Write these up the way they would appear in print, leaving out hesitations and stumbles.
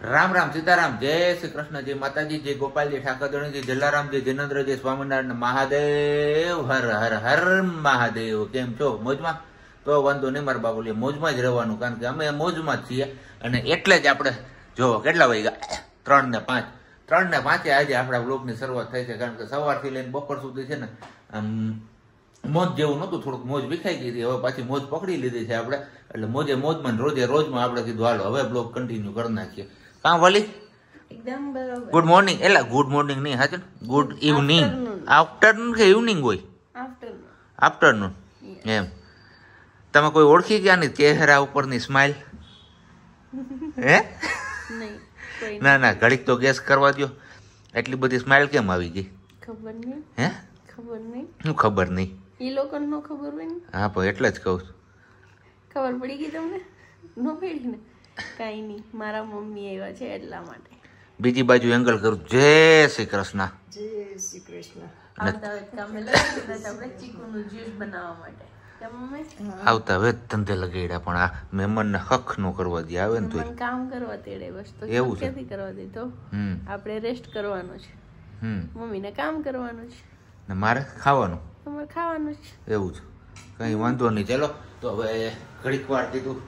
રામ રામ સીતારામ, જય શ્રી કૃષ્ણ, જય માતાજી, જય ગોપાલજી, ઠાકરજી, જલારામજી, જિનેન્દ્રજી, સ્વામિનારાયણ, મહાદેવ, હર હર હર મહાદેવ. કેમ છો? મોજમાં? તો વાંધો નહીં મારા બાબુલી, મોજમાં જ રહેવાનું, કારણ કે અમે મોજમાં જ છીએ. અને એટલે જ આપણે જો કેટલા વાગ્યા 3 ને 5 3 ને 5 આજે આપણા બ્લોગની શરૂઆત થઈ છે. કારણ કે સવારથી લઈને બપોર સુધી છે ને મોજ જેવું નહોતું, થોડુંક મોજ વિખાઈ ગઈ હતી. હવે પાછી મોજ પકડી લીધી છે આપણે, એટલે મોજે મોજમાં રોજે રોજમાં આપણે કીધું હાલો હવે બ્લોગ કન્ટિન્યુ કરી નાખીએ. કાં વલી? એકદમ બરોબર. Good morning. એટલે ગુડ મોર્નિંગ નહીં, હાચું ગુડ ઇવનિંગ. આફ્ટરનૂન કે ઇવનિંગ હોય? આફ્ટરનૂન. એમ તમે કોઈ ઓળખી ગયા નહીં ચહેરા ઉપરની સ્માઇલ? હે ના ના, ઘડીક તો ગેસ કરવા દો, એટલી બધી સ્માઇલ કેમ આવી ગઈ? ખબર નહીં. હે ખબર નહીં. શું ખબર નહીં? ઈ લોકોને નો ખબર હોય ને. હા પણ એટલે જ કહું છું. ખબર પડી ગઈ તમને? નો પડી ને? કાઈ નહીં, મારા મમ્મી આવ્યા છે એટલા માટે. બીજી બાજુ એંગલ કરું. જય શ્રી કૃષ્ણ. જય શ્રી કૃષ્ણ. આવતા વેત કામે લાગ્યા આપણે ચીકુનું જ્યુસ બનાવવા માટે. આવતા વેત ધંધે લગાડ્યા, પણ આ મહેમાનને હક નો કરવા દે. આવે ને તો કામ કરવા તેડે બસ, તો એવું છે કરવા દે તો આપણે રેસ્ટ કરવાનો છે, મમ્મીને કામ કરવાનું છે ને મારે ખાવાનું, તમારે ખાવાનું છે. એવું છે, કઈ વાંધો નહીં. ચલો તો હવે ઘડીક વાર કીધું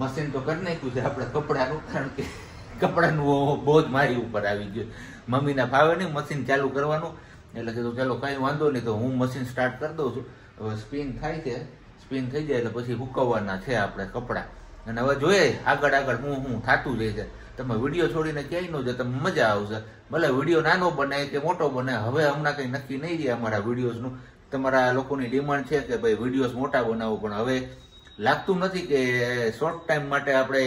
મશીન તો કરી નાખ્યું છે આપણે કપડાનું, કારણ કે કપડાનું બોજ મારી ઉપર આવી ગયું. મમ્મીને ફાવે નહીં મશીન ચાલુ કરવાનું, એટલે કીધું ચાલો કઈ વાંધો નહીં, તો હું મશીન સ્ટાર્ટ કરી દઉં છું. હવે સ્પિન થાય છે, સ્પિન થઈ જાય એટલે પછી હુકવવાના છે આપણે કપડાં. અને હવે જોઈએ આગળ આગળ હું થતું જાય છે. તમે વિડીયો છોડીને ક્યાંય ન જાય, તમે મજા આવશે. ભલે વિડીયો નાનો બને કે મોટો બને, હવે હમણાં કંઈ નક્કી નહીં રહે અમારા વિડીયોઝનું. તમારા લોકોની ડિમાન્ડ છે કે ભાઈ વિડીયોઝ મોટા બનાવો, પણ હવે લાગતું નથી કે શોર્ટ ટાઈમ માટે આપણે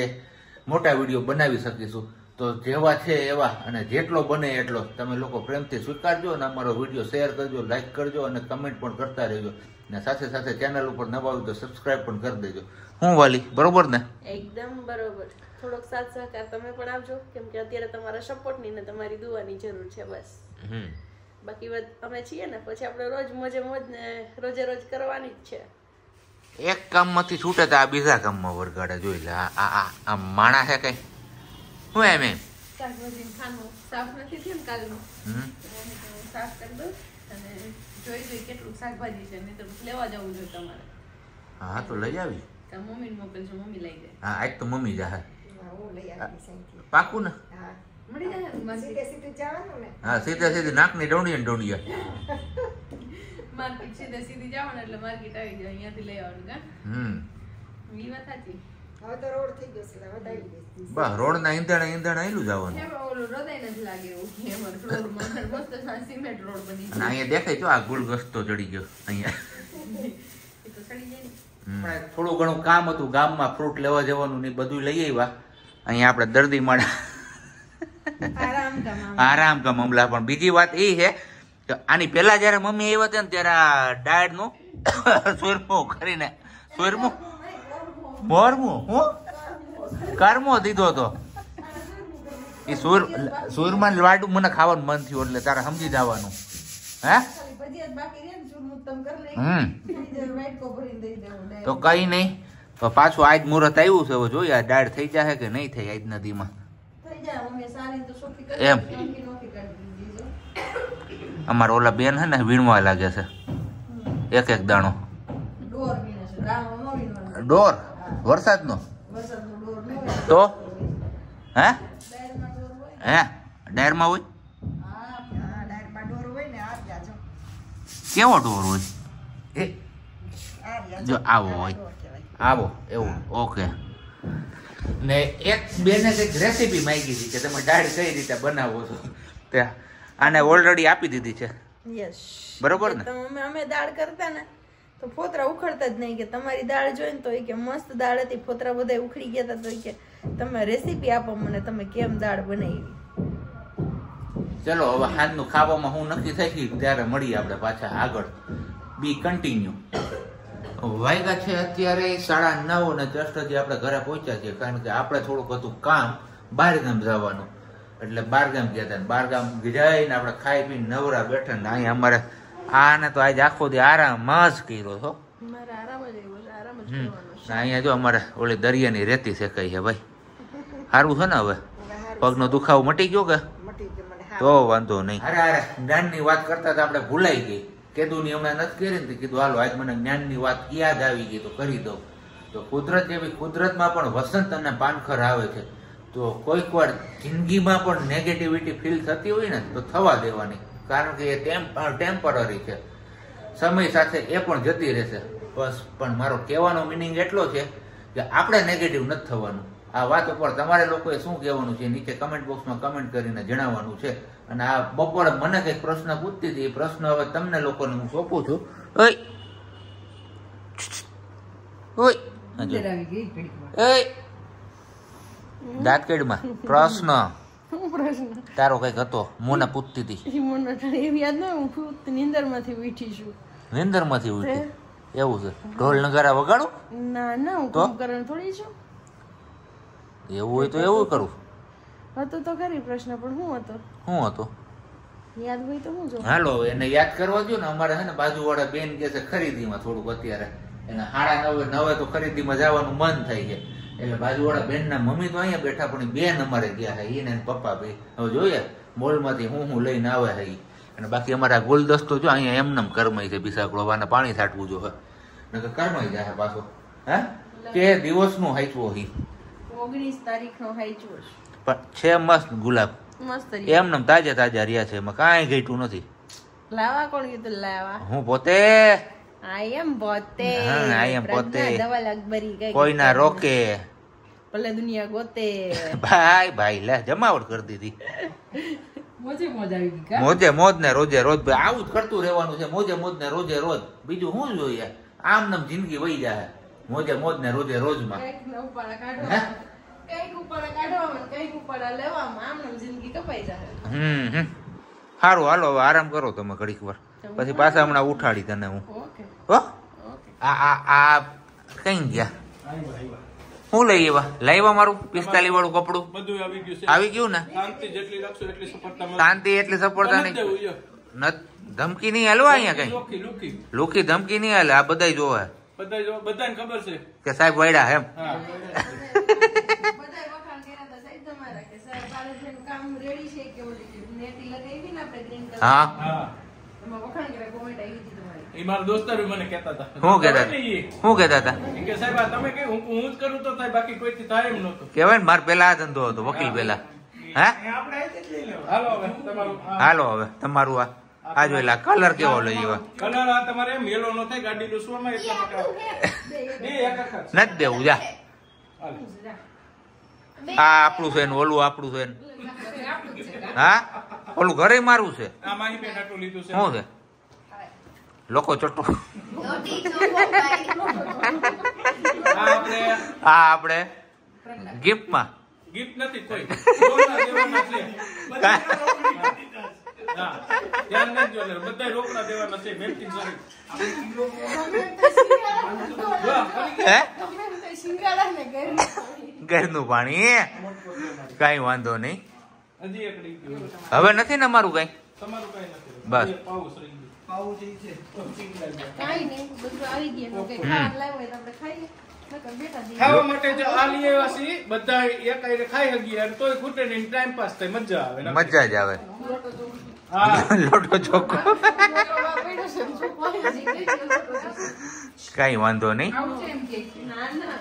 મોટા વિડીયો બનાવી શકીશું. તો જેવા છે એવા, અને જેટલો બને એટલો તમે લોકો પ્રેમથી સ્વીકારજો, અને અમારો વિડીયો શેર કરજો, લાઈક કરજો, અને કમેન્ટ પણ કરતા રહેજો. ને સાથે સાથે ચેનલ ઉપર નવા હોય તો સબસ્ક્રાઇબ પણ કરી દેજો. હું વાલી, બરોબર ને? એકદમ બરોબર. થોડોક સાથ સહકાર તમે પણ આપજો, કેમ કે અત્યારે તમારા સપોર્ટની ને તમારી દુઆની જરૂર છે બસ. બાકી વાત અમે છીએ ને, પછી આપણે રોજ મોજે મોજ ને રોજે રોજ કરવાની જ છે. એક કામમાંથી છૂટે તો આ બીજા કામમાં વરગાડે. જોઈ લે આ માણા છે કઈ હું એમ શાકભાજી ખાનું સાફ નથી થયું ને કાલનું, સાફ કરી દો અને જોઈ કેટલું શાકભાજી છે, નહીં તો લેવા જવું જોઈએ તમારે. હા તો લઈ આવી. મમ્મી મોકલજો, મમ્મી લઈ જાય. હા આજ તો મમ્મી જાહે. પાકું ને? મળી જાય. હા સીધે સીધી નાકની ડોંડિયા ને ડોંડિયા. માર્કેટ સીધે સીધી જાવ ને એટલે માર્કેટ આવી જાય, અહીંયાથી લઈ આવવાનું કા. ઈ વાત સાચી. હવે તો રોડ થઈ ગયો છે, વધારી દે. બસ રોડ ના ઈંધણ આયલું જવાનું. ઓલું હૃદય નથી લાગે એવું કે અમાર રોડ માં મસ્ત સિમેન્ટ રોડ બની છે. અને અહીંયા દેખાય તો આ ગુલ ગસ્તો ચડી ગયો અહીંયા. એ તો ચડી જાય ને. થોડું ઘણું કામ હતું ગામમાં, ફ્રૂટ લેવા જવાનું ને બધું લઈ આવ્યા. અહીંયા આપણે દર્દી માળા આરામ કા મામલા. પણ બીજી વાત એ છે કે આની પેલા જયારે મમ્મી આવ્યા હતા ને ત્યારે આ ડાયટ નું સુરમો કરીને મોરમું હું કરમો દીધો હતો. એ સુરમાં લાડુ મને ખાવાનું મન થયું, એટલે તારે સમજી જવાનું. હે તો કઈ નહીં, તો પાછું આજ મુહૂર્ત આવ્યું છે. હવે જોઈએ આ દાળ થઈ જાય કે નહીં થઈ આજ નદીમાં. એમ અમારા ઓલા બેન હે ને વીણવા લાગે છે એક એક દાણો. ડોર વરસાદ નો તો હે ડાયરમાં હોય? કેવો ડોર હોય? એ જો આવો હોય, આવો એવું. ઓકે. ને એક બેને કઈક રેસીપી માંગી હતી કે તમે દાળ કઈ રીતે બનાવો છો, તે આને ઓલરેડી આપી દીધી છે. બરોબર ને? અમે દાળ કરતા ને તો ફોતરા ઉખડતા જ નહીં, કે તમારી દાળ જોઈને તો કે મસ્ત દાળ હતી, ફોતરા બધા ઉખડી ગયા હતા, તો કે તમે રેસીપી આપો મને, તમે કેમ દાળ બનાવી. ચલો હવે હાજનું ખાવામાં હું નક્કી થઈ ત્યારે મળીએ આપણે પાછા આગળ. બી કન્ટિન્યુ. વાગ્યા છે અત્યારે 9:30 ને જસ્ટ હજી આપણે ઘરે પહોંચ્યા છીએ, કારણ કે આપણે થોડુંક હતું કામ, બહારગામ જવાનું, એટલે બહારગામ ગયા હતા. બહારગામ જઈને આપણે ખાઈ પીને નવરા બેઠા ને અહીંયા અમારે આને તો આજે આખો દી આરામ જ કર્યો છો. અહીંયા જો અમારે ઓલી દરિયાની રેતી શેકાઈ છે ભાઈ, સારું છે ને? હવે પગનો દુખાવો મટી ગયો કે મટી ગયું મને હા તો વાંધો નહીં. અરે જ્ઞાનની વાત કરતા તો આપણે ભૂલાઈ ગઈ. કેદુની હમણાં નથી કરી ને કીધું હાલો આજ મને જ્ઞાનની વાત યાદ આવી ગઈ તો કરી દઉં. તો કુદરત એવી, કુદરતમાં પણ વસંત અને પાનખર આવે છે. તો કોઈક વાર જિંદગીમાં પણ નેગેટિવિટી ફીલ થતી હોય ને તો થવા દેવાની, કારણ કે એ ટેમ્પરરી છે. સમય સાથે એ પણ જતી રહેશે. બસ પણ મારો કહેવાનો મિનિંગ એટલો છે કે આપણે નેગેટિવ નથી થવાનું. આ વાત ઉપર તમારે લોકોએ શું કહેવાનું છે નીચે કમેન્ટ બોક્સમાં કમેન્ટ કરીને જણાવવાનું છે. અને આ બપોરે મને કંઈક પ્રશ્ન પૂછતી હતી, એ પ્રશ્ન હવે તમને લોકોને હું સોંપું છું. ઓય ઓય દાંતકેડમાં પ્રશ્ન તારો કઈક હતો, મોના પૂછતી હતી. એવી યાદ ના, હું નીંદર માંથી ઉઠી છું. નીંદર માંથી ઉઠી? એવું છે? ઢોલ નગારા વગાડું? ના ના, હું કુંભકરણ થોડી છું. એવું હોય તો એવું કરું. હતો તો ખરી પ્રશ્ન, પણ શું હતો? શું હતો યાદ હોય તો હું જો. હાલો એને યાદ કરવા દો ને. અમારે છે ને બાજુવાળા બેન કે છે ખરીદીમાં થોડુંક અત્યારે એને 9:30 તો ખરીદીમાં જવાનું મન થાય છે. એટલે બાજુવાળા બેન ના મમ્મી તો અહીંયા બેઠા, પણ બેન અમારે ગયા છે, એને પપ્પા ભાઈ. હવે જોઈએ મોલમાંથી હું લઈને આવે છે. અને બાકી અમારા ગુલદસ્તો જો અહીંયા એમને કરમાઈ છે. બિસાકડોવાને પાણી છાંટવું જો હે, કરમાઈ જાય પાછો. હે કે દિવસનું હાચવો હી 19 તારીખનો હાચવો પણ છે મસ્ત ગુલાબ, મસ્ત એમને તાજા તાજા રહ્યા છે, એમાં કાંઈ ઘટ્યું નથી. લાવા કોણ કીધું લાવા? હું પોતે આઈ એમ પોતે દવલ અકબરી કઈ કોઈના રોકે ભલે દુનિયા ગોતે. ભાઈ ભાઈ લે જમાવટ કરી દીધી. મોજે મોજ આવી ગઈ. મોજે મોજ ને રોજે રોજ આવું જ કરતું રહેવાનું છે. મોજે મોજ ને રોજે રોજ, બીજું શું જોઈએ? આમ નામ જિંદગી વહી જાય મોજે મોજ ને રોજે રોજમાં. સારું હાલો હવે આરામ કરો તમે ઘડીક વાર, પછી પાછા હમણાં ઉઠાડી તને હું. આ કઈ ગયા? હું લઈ એવા લાવ્યા મારું 45 વાળું કપડું આવી ગયું ને? શાંતિ એટલી સફળતા નહીં. ધમકી નહીં હાલવા અહીંયા કઈ લુકી ધમકી નહીં હાલે. આ બધા જોવે, બધાને ખબર છે કે સાહેબ વાયડા એમ. હા એ મારા દોસ્તારો મને કહેતા હતા. શું કહેતા હતા? શું કહેતા હતા? કે સાહેબ તમે કે હું જ કરું તો થાય, બાકી કોઈથી થાય એમ નહોતું. કેવાય ને મારે પેલા આ ધંધો હતો વકીલ પેલા. હા હાલો હવે તમારું આ જોયેલા કલર કેવો લઈ એવા કલર આ તમારે એમ યેલો નો થાય ગાડી લૂસવામાં એટલા માટે નથી દેવું. જા આ આપણું છે ને ઓલું આપણું છે ને. હા ઓલું ઘરે મારું છે. આ માહી બેન આટલું લીધું છે. શું છે? લોકો ચટો. આ આપણે ગિફ્ટમાં ગિફ્ટ નથી કોઈ દેવાના છે. હા ધ્યાન રાખજો એટલે બધા રોકડા દેવાના છે. મેમતી સરી ઘરનું પાણી કઈ વાંધો નહીં. હજી એક રહી ગયું. હવે નથી ને અમારું કઈ? તમારું કઈ નથી. બસ પાઉસ રહી ગયું. પાઉ જે છે કાઈ નહીં, બધું આવી ગયું. કે ખાવા લાવ્યો હોય તો આપણે ખાઈએ. ખાવા માટે જો આ લઈ આવ્યા છીએ બધા એક આઈને ખાઈ હગીએ અને તોય ખૂટે નહીં, ટાઈમ પાસ થાય, મજા આવે. મજા જ આવે. હા લોટો ચોખ્ખો કઈ વાંધો નહીં. ના ના